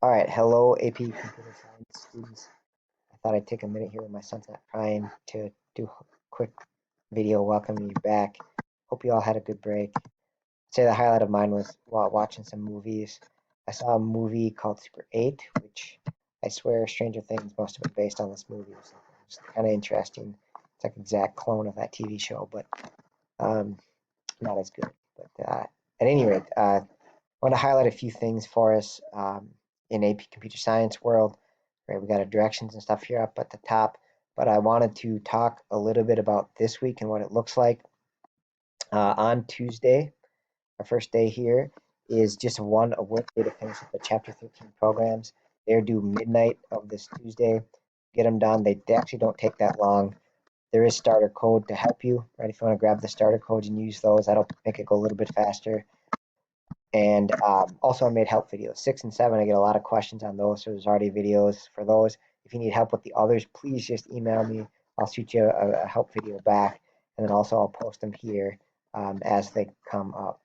All right, hello AP Computer Science students. I thought I'd take a minute here when my son's not crying to do a quick video welcoming you back. Hope you all had a good break. I'd say the highlight of mine was while watching some movies. I saw a movie called Super 8, which I swear Stranger Things must have been based on this movie or something. It's kind of interesting. It's like an exact clone of that TV show, but um, not as good. But at any rate, I want to highlight a few things for us in AP Computer Science world. Right, we got our directions and stuff here up at the top, but I wanted to talk a little bit about this week and what it looks like. On Tuesday, our first day here is just a work day to finish up the Chapter 13 programs. They're due midnight of this Tuesday. Get them done. They actually don't take that long. There is starter code to help you, right? If you want to grab the starter codes and use those, that'll make it go a little bit faster. And also I made help videos, 6 and 7. I get a lot of questions on those, so there's already videos for those. If you need help with the others, please just email me. I'll shoot you a help video back, and then also I'll post them here as they come up.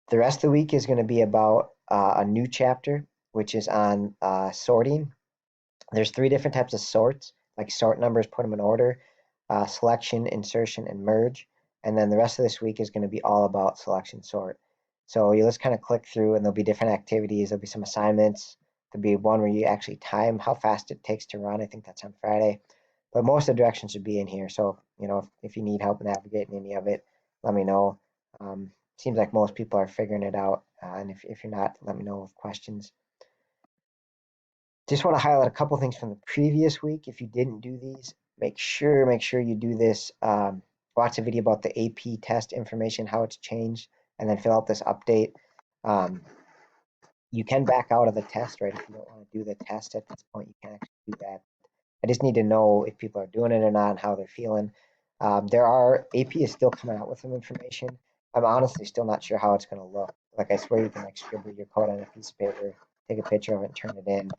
The rest of the week is going to be about a new chapter, which is on sorting. There's 3 different types of sorts, like sort numbers, put them in order, selection, insertion, and merge. And then the rest of this week is going to be all about selection sort. So you just kind of click through and there'll be different activities. There'll be some assignments. There'll be one where you actually time how fast it takes to run. I think that's on Friday. But most of the directions should be in here. So, if you need help navigating any of it, let me know. Seems like most people are figuring it out. And if you're not, let me know with questions. Just want to highlight a couple things from the previous week. If you didn't do these, make sure you do this. Watch a video about the AP test information, how it's changed, and then fill out this update. You can back out of the test, right? If you don't want to do the test at this point, you can actually do that. I just need to know if people are doing it or not and how they're feeling. AP is still coming out with some information. I'm honestly still not sure how it's going to look. Like I swear you can like scribble your code on a piece of paper, take a picture of it, and turn it in.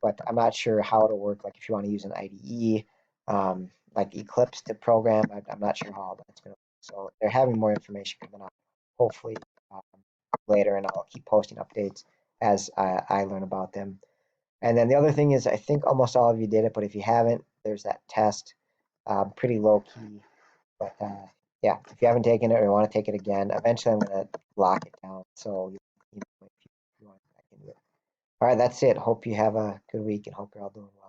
But I'm not sure how it'll work. Like if you want to use an IDE, like Eclipse to program, I'm not sure how all that's going to work. So they're having more information coming up, hopefully um, later, and I'll keep posting updates as I learn about them. And then the other thing is, I think almost all of you did it, but if you haven't, there's that test, pretty low key. But yeah, if you haven't taken it or you want to take it again, eventually I'm going to lock it down. So if you want to get back into it. All right, that's it. Hope you have a good week and hope you're all doing well.